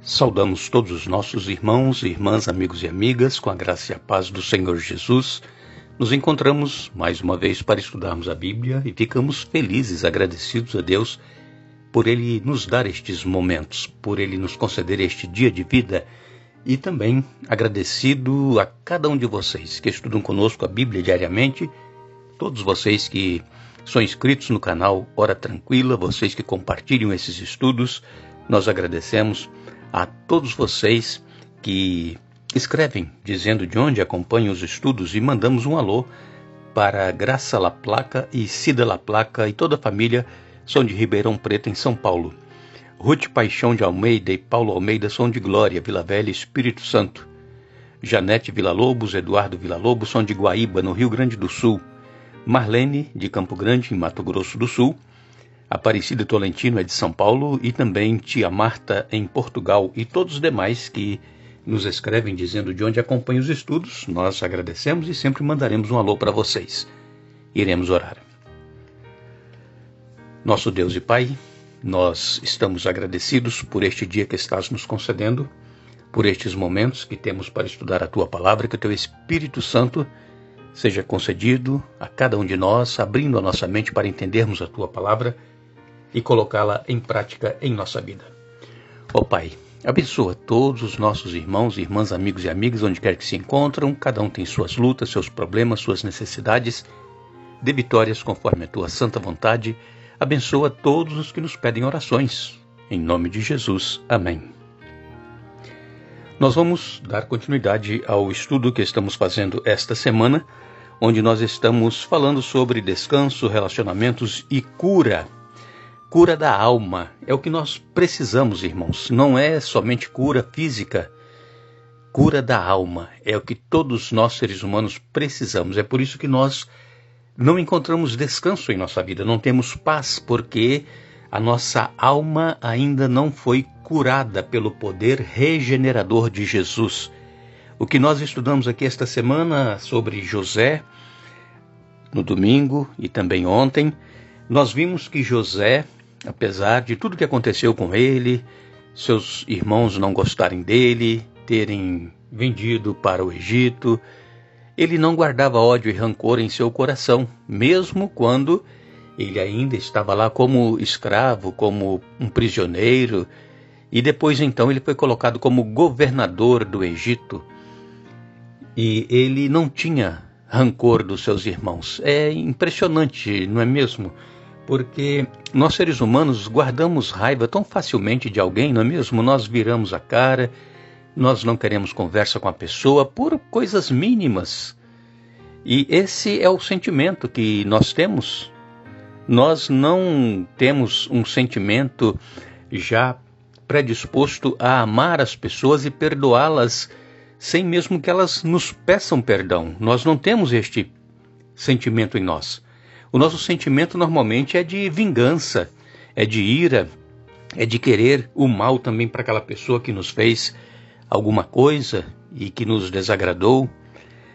Saudamos todos os nossos irmãos, irmãs, amigos e amigas, com a graça e a paz do Senhor Jesus. Nos encontramos mais uma vez para estudarmos a Bíblia e ficamos felizes, agradecidos a Deus por Ele nos dar estes momentos, por Ele nos conceder este dia de vida e também agradecido a cada um de vocês que estudam conosco a Bíblia diariamente, todos vocês que são inscritos no canal Hora Tranquila, vocês que compartilham esses estudos, nós agradecemos a todos vocês que escrevem dizendo de onde acompanham os estudos e mandamos um alô para Graça La Placa e Cida La Placa e toda a família são de Ribeirão Preto, em São Paulo. Ruth Paixão de Almeida e Paulo Almeida são de Glória, Vila Velha, Espírito Santo. Janete Villa-Lobos, Eduardo Villa-Lobos são de Guaíba, no Rio Grande do Sul. Marlene, de Campo Grande, em Mato Grosso do Sul. Aparecida Tolentino é de São Paulo e também tia Marta em Portugal e todos os demais que nos escrevem dizendo de onde acompanham os estudos, nós agradecemos e sempre mandaremos um alô para vocês. Iremos orar. Nosso Deus e Pai, nós estamos agradecidos por este dia que estás nos concedendo, por estes momentos que temos para estudar a Tua Palavra, que o Teu Espírito Santo seja concedido a cada um de nós, abrindo a nossa mente para entendermos a Tua Palavra e colocá-la em prática em nossa vida. Ó Pai, abençoa todos os nossos irmãos, irmãs, amigos e amigas, onde quer que se encontram, cada um tem suas lutas, seus problemas, suas necessidades, dê vitórias conforme a Tua santa vontade, abençoa todos os que nos pedem orações, em nome de Jesus, amém. Nós vamos dar continuidade ao estudo que estamos fazendo esta semana, onde nós estamos falando sobre descanso, relacionamentos e cura. Cura da alma é o que nós precisamos, irmãos. Não é somente cura física. Cura da alma é o que todos nós seres humanos precisamos. É por isso que nós não encontramos descanso em nossa vida. Não temos paz porque a nossa alma ainda não foi curada pelo poder regenerador de Jesus. O que nós estudamos aqui esta semana sobre José, no domingo e também ontem, nós vimos que José, apesar de tudo que aconteceu com ele, seus irmãos não gostarem dele, terem vendido para o Egito, ele não guardava ódio e rancor em seu coração, mesmo quando ele ainda estava lá como escravo, como um prisioneiro, e depois então ele foi colocado como governador do Egito, e ele não tinha rancor dos seus irmãos. É impressionante, não é mesmo? Porque nós seres humanos guardamos raiva tão facilmente de alguém, não é mesmo? Nós viramos a cara, nós não queremos conversa com a pessoa por coisas mínimas. E esse é o sentimento que nós temos. Nós não temos um sentimento já predisposto a amar as pessoas e perdoá-las sem mesmo que elas nos peçam perdão. Nós não temos este sentimento em nós. O nosso sentimento normalmente é de vingança, é de ira, é de querer o mal também para aquela pessoa que nos fez alguma coisa e que nos desagradou.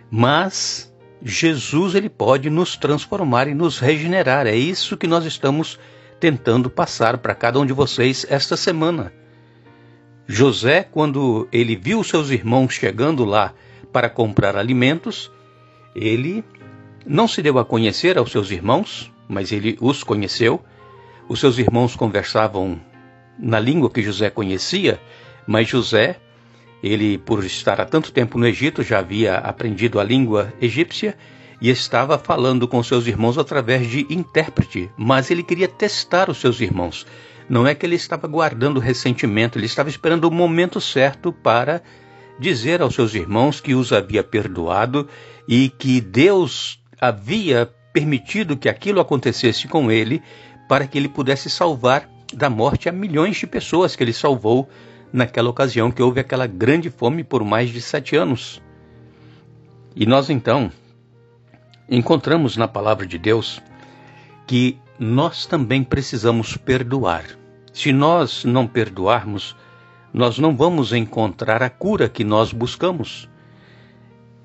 Mas Jesus, ele pode nos transformar e nos regenerar. É isso que nós estamos tentando passar para cada um de vocês esta semana. José, quando ele viu seus irmãos chegando lá para comprar alimentos, ele não se deu a conhecer aos seus irmãos, mas ele os conheceu. Os seus irmãos conversavam na língua que José conhecia, mas José, ele, por estar há tanto tempo no Egito, já havia aprendido a língua egípcia e estava falando com seus irmãos através de intérprete, mas ele queria testar os seus irmãos. Não é que ele estava guardando ressentimento, ele estava esperando o momento certo para dizer aos seus irmãos que os havia perdoado e que Deus havia permitido que aquilo acontecesse com ele para que ele pudesse salvar da morte a milhões de pessoas que ele salvou naquela ocasião que houve aquela grande fome por mais de 7 anos. E nós então encontramos na palavra de Deus que nós também precisamos perdoar. Se nós não perdoarmos, nós não vamos encontrar a cura que nós buscamos.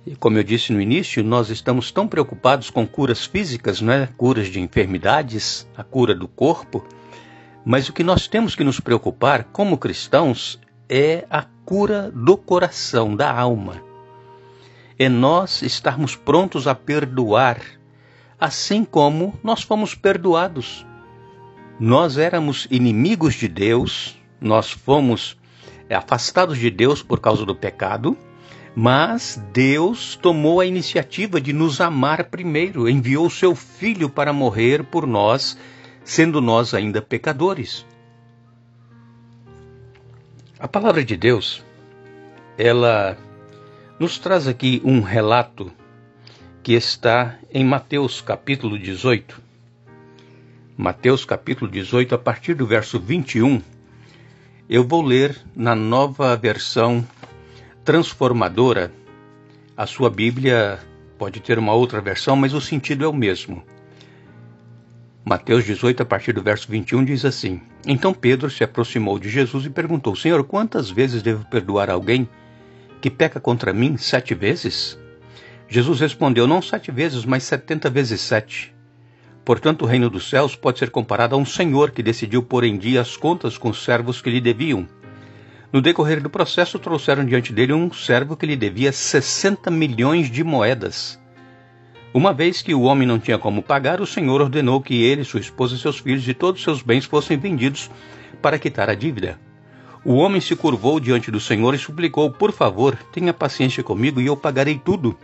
E como eu disse no início, nós estamos tão preocupados com curas físicas, né? Curas de enfermidades, a cura do corpo, mas o que nós temos que nos preocupar como cristãos é a cura do coração, da alma. É nós estarmos prontos a perdoar, assim como nós fomos perdoados. Nós éramos inimigos de Deus, nós fomos afastados de Deus por causa do pecado, mas Deus tomou a iniciativa de nos amar primeiro, enviou seu Filho para morrer por nós, sendo nós ainda pecadores. A palavra de Deus, ela nos traz aqui um relato que está em Mateus capítulo 18. Mateus capítulo 18, a partir do verso 21, eu vou ler na nova versão transformadora. A sua Bíblia pode ter uma outra versão, mas o sentido é o mesmo. Mateus 18, a partir do verso 21, diz assim: Então Pedro se aproximou de Jesus e perguntou: Senhor, quantas vezes devo perdoar alguém que peca contra mim? 7 vezes? Jesus respondeu: Não 7 vezes, mas 70 vezes 7. Portanto, o reino dos céus pode ser comparado a um senhor que decidiu pôr em dia as contas com os servos que lhe deviam. No decorrer do processo, trouxeram diante dele um servo que lhe devia 60 milhões de moedas. Uma vez que o homem não tinha como pagar, o Senhor ordenou que ele, sua esposa, seus filhos e todos seus bens fossem vendidos para quitar a dívida. O homem se curvou diante do Senhor e suplicou: Por favor, tenha paciência comigo e eu pagarei tudo.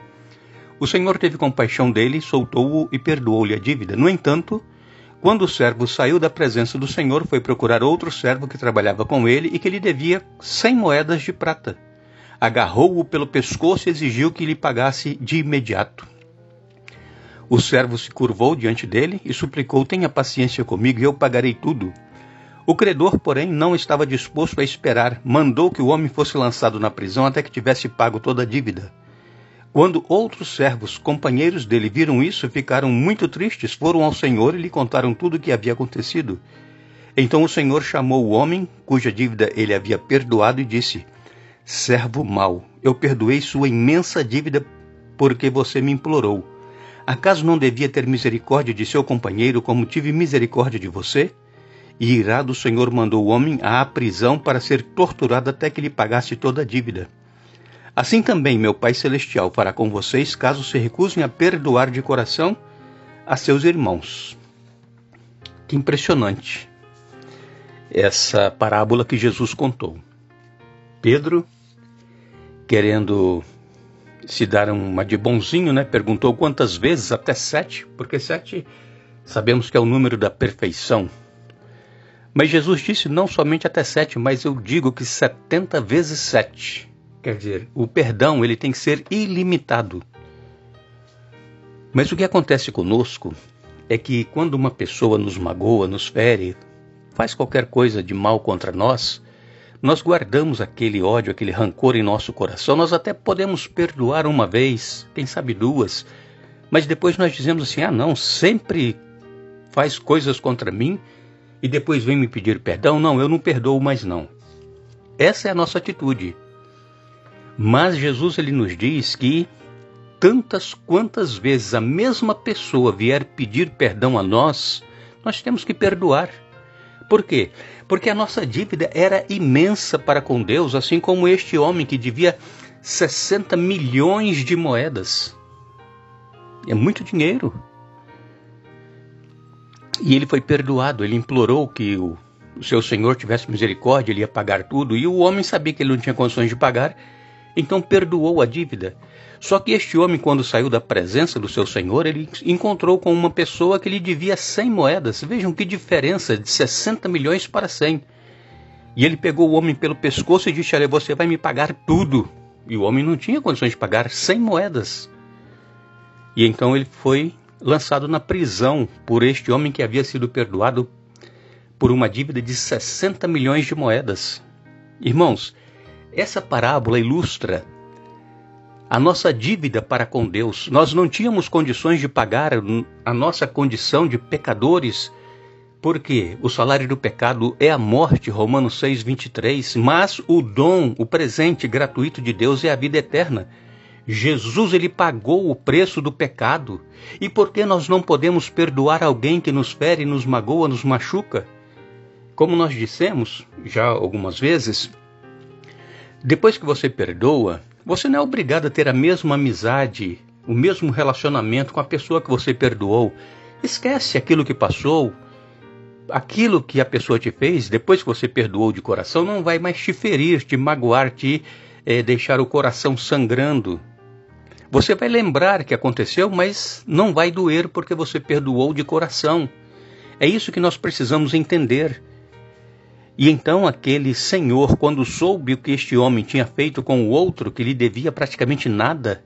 O Senhor teve compaixão dele, soltou-o e perdoou-lhe a dívida. No entanto, quando o servo saiu da presença do Senhor, foi procurar outro servo que trabalhava com ele e que lhe devia 100 moedas de prata. Agarrou-o pelo pescoço e exigiu que lhe pagasse de imediato. O servo se curvou diante dele e suplicou: Tenha paciência comigo e eu pagarei tudo. O credor, porém, não estava disposto a esperar. Mandou que o homem fosse lançado na prisão até que tivesse pago toda a dívida. Quando outros servos, companheiros dele, viram isso, ficaram muito tristes, foram ao Senhor e lhe contaram tudo o que havia acontecido. Então o Senhor chamou o homem, cuja dívida ele havia perdoado, e disse: Servo mau, eu perdoei sua imensa dívida porque você me implorou. Acaso não devia ter misericórdia de seu companheiro como tive misericórdia de você? E irado o Senhor mandou o homem à prisão para ser torturado até que lhe pagasse toda a dívida. Assim também meu Pai Celestial fará com vocês, caso se recusem a perdoar de coração a seus irmãos. Que impressionante essa parábola que Jesus contou. Pedro, querendo se dar uma de bonzinho, perguntou quantas vezes, até 7, porque 7 sabemos que é o número da perfeição. Mas Jesus disse não somente até 7, mas eu digo que 70 vezes 7. Quer dizer, o perdão ele tem que ser ilimitado. Mas o que acontece conosco é que quando uma pessoa nos magoa, nos fere, faz qualquer coisa de mal contra nós, nós guardamos aquele ódio, aquele rancor em nosso coração. Nós até podemos perdoar uma vez, quem sabe 2, mas depois nós dizemos assim: não, sempre faz coisas contra mim e depois vem me pedir perdão. Não, eu não perdoo mais não. Essa é a nossa atitude. Mas Jesus ele nos diz que tantas quantas vezes a mesma pessoa vier pedir perdão a nós, nós temos que perdoar. Por quê? Porque a nossa dívida era imensa para com Deus, assim como este homem que devia 60 milhões de moedas. É muito dinheiro. E ele foi perdoado, ele implorou que o seu senhor tivesse misericórdia, ele ia pagar tudo, e o homem sabia que ele não tinha condições de pagar, então perdoou a dívida. Só que este homem, quando saiu da presença do seu senhor, ele encontrou com uma pessoa que lhe devia 100 moedas. Vejam que diferença, de 60 milhões para 100. E ele pegou o homem pelo pescoço e disse: olha, você vai me pagar tudo. E o homem não tinha condições de pagar 100 moedas. E então ele foi lançado na prisão por este homem que havia sido perdoado por uma dívida de 60 milhões de moedas. Irmãos, essa parábola ilustra a nossa dívida para com Deus. Nós não tínhamos condições de pagar a nossa condição de pecadores, porque o salário do pecado é a morte, Romanos 6, 23, mas o dom, o presente gratuito de Deus é a vida eterna. Jesus ele pagou o preço do pecado. E por que nós não podemos perdoar alguém que nos fere, nos magoa, nos machuca? Como nós dissemos já algumas vezes, Depois que você perdoa, você não é obrigado a ter a mesma amizade, o mesmo relacionamento com a pessoa que você perdoou. Esquece aquilo que passou. Aquilo que a pessoa te fez, depois que você perdoou de coração, não vai mais te ferir, te magoar, te deixar o coração sangrando. Você vai lembrar que aconteceu, mas não vai doer porque você perdoou de coração. É isso que nós precisamos entender. E então aquele senhor, quando soube o que este homem tinha feito com o outro, que lhe devia praticamente nada,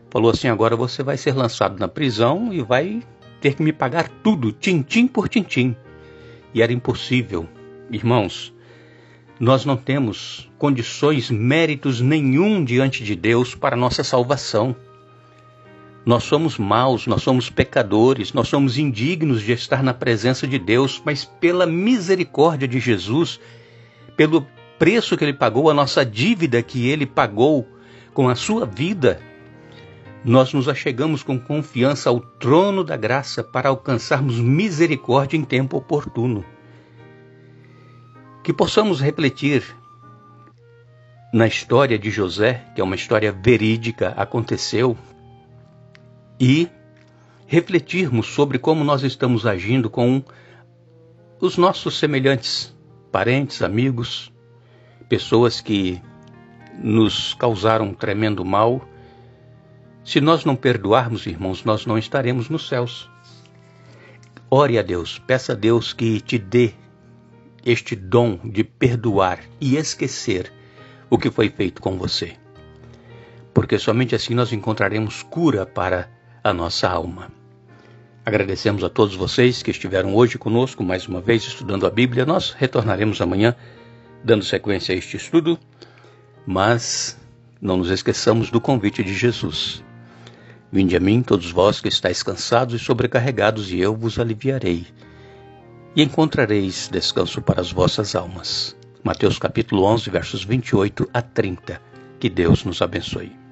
falou assim: agora você vai ser lançado na prisão e vai ter que me pagar tudo, tintim por tintim. E era impossível. Irmãos, nós não temos condições, méritos nenhum diante de Deus para nossa salvação. Nós somos maus, nós somos pecadores, nós somos indignos de estar na presença de Deus, mas pela misericórdia de Jesus, pelo preço que Ele pagou, a nossa dívida que Ele pagou com a sua vida, nós nos achegamos com confiança ao trono da graça para alcançarmos misericórdia em tempo oportuno. Que possamos refletir na história de José, que é uma história verídica, aconteceu, e refletirmos sobre como nós estamos agindo com os nossos semelhantes, parentes, amigos, pessoas que nos causaram um tremendo mal. Se nós não perdoarmos, irmãos, nós não estaremos nos céus. Ore a Deus, peça a Deus que te dê este dom de perdoar e esquecer o que foi feito com você. Porque somente assim nós encontraremos cura para a nossa alma. Agradecemos a todos vocês que estiveram hoje conosco, mais uma vez estudando a Bíblia. Nós retornaremos amanhã, dando sequência a este estudo, mas não nos esqueçamos do convite de Jesus. Vinde a mim, todos vós que estáis cansados e sobrecarregados, e eu vos aliviarei. E encontrareis descanso para as vossas almas. Mateus capítulo 11, versos 28 a 30. Que Deus nos abençoe.